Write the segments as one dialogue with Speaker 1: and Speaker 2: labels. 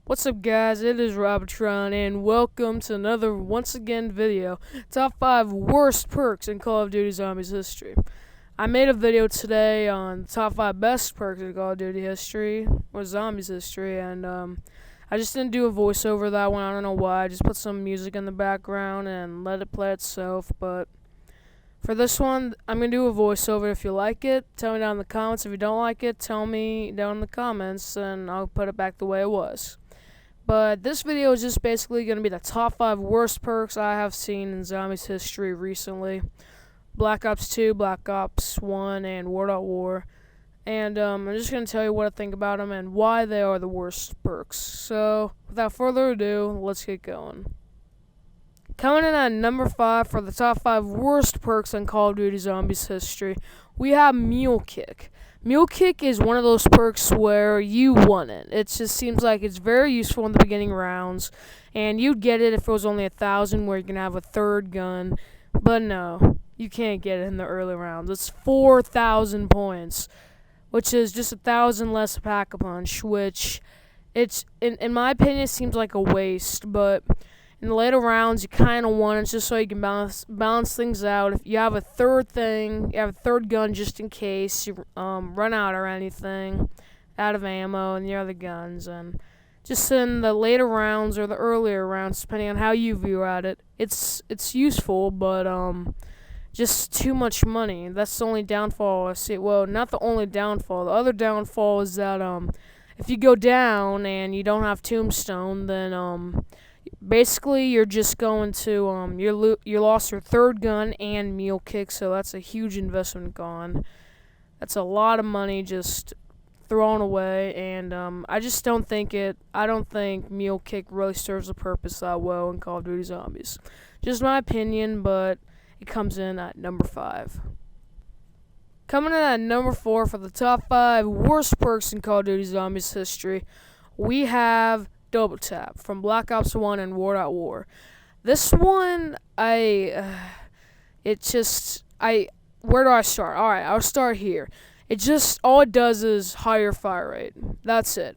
Speaker 1: What's up, guys? It is Robotron, and welcome to another once again video. Top 5 worst perks in Call of Duty Zombies history. I made a video today on top 5 best perks in Call of Duty history, or Zombies history, and I just didn't do a voiceover that one. I don't know why. I just put some music in the background and let it play itself, but for this one, I'm going to do a voiceover. If you like it, tell me down in the comments. If you don't like it, tell me down in the comments, and I'll put it back the way it was. But this video is just basically going to be the top 5 worst perks I have seen in Zombies history recently. Black Ops 2, Black Ops 1, and War.War. And I'm just going to tell you what I think about them and why they are the worst perks. So, without further ado, let's get going. Coming in at number 5 for the top 5 worst perks in Call of Duty Zombies history, we have Mule Kick. Mule Kick is one of those perks where you want it. It just seems like it's very useful in the beginning rounds, and you'd get it if it was only 1,000 where you can have a third gun, but no, you can't get it in the early rounds. It's 4,000 points, which is just 1,000 less Pack-a-Punch, which it's, in my opinion, it seems like a waste, but in the later rounds, you kind of want it just so you can balance things out. If you have a third thing, you have a third gun just in case you run out or anything, out of ammo and the other guns. And just in the later rounds or the earlier rounds, depending on how you view at it, it's useful, but just too much money. That's the only downfall I see. Well, not the only downfall. The other downfall is that if you go down and you don't have Tombstone, then basically, you're just going to you lost your third gun and Mule Kick, so that's a huge investment gone. That's a lot of money just thrown away, and I just don't think I don't think Mule Kick really serves a purpose that well in Call of Duty Zombies. Just my opinion, but it comes in at number 5. Coming in at number 4 for the top 5 worst perks in Call of Duty Zombies history, we have Double Tap from Black Ops 1 and War.War. This one, where do I start? Alright, I'll start here. All it does is higher fire rate. That's it.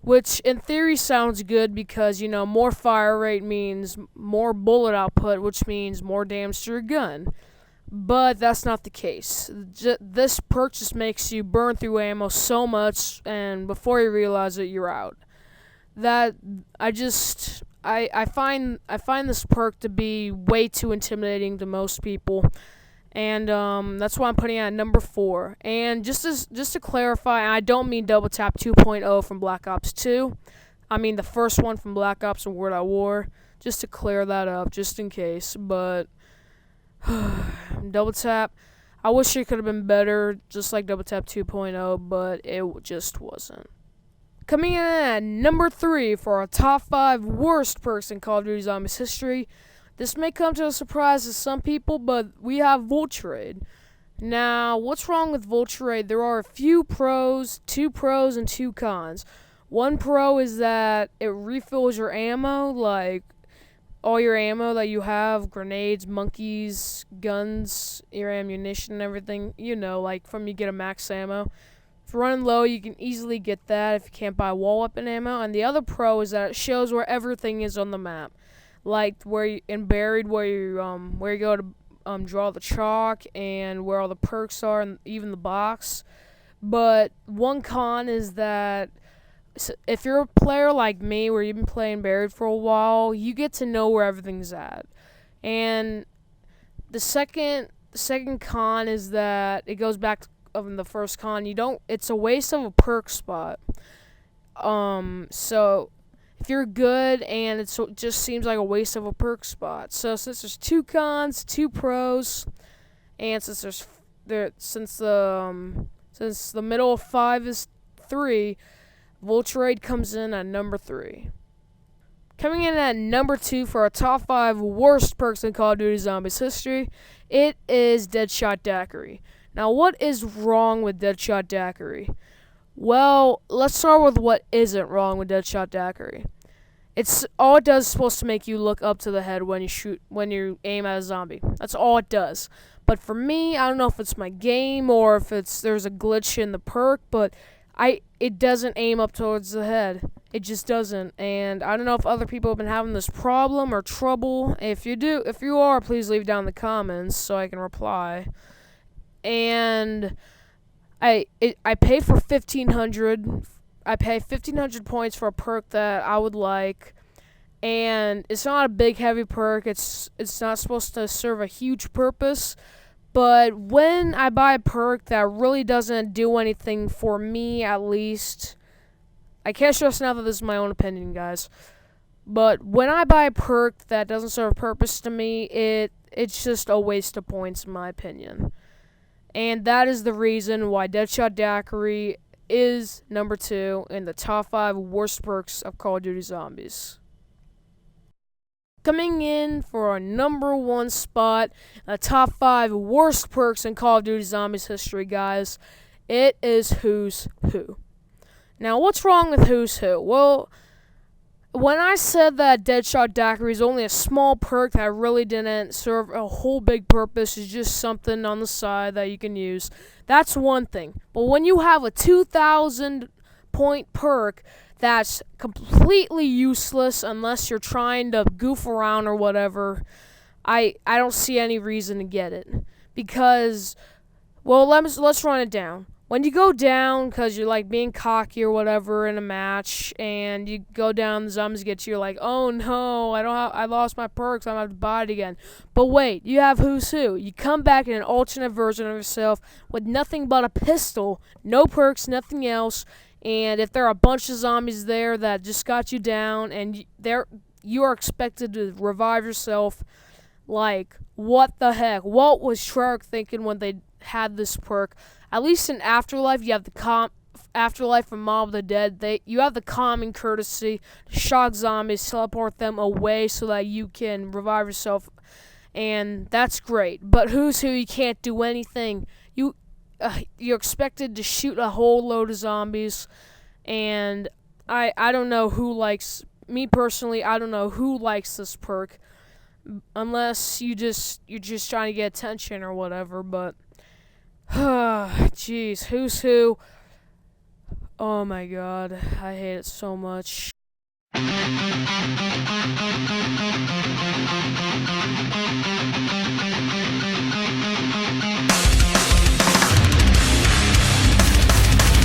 Speaker 1: Which, in theory, sounds good because, more fire rate means more bullet output, which means more damage to your gun. But that's not the case. This perk just makes you burn through ammo so much, and before you realize it, you're out. That I find this perk to be way too intimidating to most people, and that's why I'm putting it at number 4. And just to clarify, I don't mean Double Tap 2.0 from Black Ops 2. I mean the first one from Black Ops and War.War. Just to clear that up, just in case. But Double Tap, I wish it could have been better, just like Double Tap 2.0, but it just wasn't. Coming in at number 3 for our top 5 worst perks in Call of Duty Zombies history. This may come to a surprise to some people, but we have Vulture Aid. Now, what's wrong with Vulture Aid? There are a few pros, 2 pros and 2 cons. One pro is that it refills your ammo, like all your ammo that you have, grenades, monkeys, guns, your ammunition and everything, like from you get a max ammo. If you're running low, you can easily get that if you can't buy wall weapon ammo. And the other pro is that it shows where everything is on the map, like buried where you go to draw the chalk and where all the perks are, and even the box. But one con is that if you're a player like me, where you've been playing buried for a while, you get to know where everything's at. And the second con is that it goes back to the first con. It's a waste of a perk spot. So if you're good, and it just seems like a waste of a perk spot. So since there's 2 cons, 2 pros, and since the middle of 5 is 3, Vulture Aid comes in at number 3. Coming in at number 2 for our top 5 worst perks in Call of Duty Zombies history, it is Deadshot Daiquiri. Now, what is wrong with Deadshot Daiquiri? Well, let's start with what isn't wrong with Deadshot Daiquiri. All it does is supposed to make you look up to the head when you aim at a zombie. That's all it does. But for me, I don't know if it's my game or if there's a glitch in the perk, but it doesn't aim up towards the head. It just doesn't. And I don't know if other people have been having this problem or trouble. If you are, please leave down in the comments so I can reply. And I pay for 1,500. I pay 1,500 points for a perk that I would like. And it's not a big heavy perk. It's not supposed to serve a huge purpose. But when I buy a perk that really doesn't do anything for me, at least, I can't stress enough that this is my own opinion, guys. But when I buy a perk that doesn't serve a purpose to me, it's just a waste of points, in my opinion. And that is the reason why Deadshot Daiquiri is number 2 in the top 5 worst perks of Call of Duty Zombies. Coming in for our number 1 spot, the top 5 worst perks in Call of Duty Zombies history, guys, it is Who's Who. Now, what's wrong with Who's Who? Well, when I said that Deadshot Daiquiri is only a small perk that really didn't serve a whole big purpose, it's just something on the side that you can use, that's one thing. But when you have a 2,000 point perk that's completely useless unless you're trying to goof around or whatever, I don't see any reason to get it. Because, well, let's run it down. When you go down because you're like being cocky or whatever in a match, and you go down, the zombies get you, you're like, oh no, I lost my perks, I'm gonna have to buy it again. But wait, you have Who's Who. You come back in an alternate version of yourself with nothing but a pistol, no perks, nothing else. And if there are a bunch of zombies there that just got you down, and you are expected to revive yourself, like, what the heck? What was Treyarch thinking when they had this perk? At least in Afterlife, you have the Afterlife from Mob of the Dead. You have the common courtesy to shock zombies, teleport them away so that you can revive yourself, and that's great. But Who's Who, you can't do anything. You're expected to shoot a whole load of zombies, and I don't know who likes, me personally, I don't know who likes this perk, unless you're just trying to get attention or whatever. But jeez, Who's Who, oh my god, I hate it so much.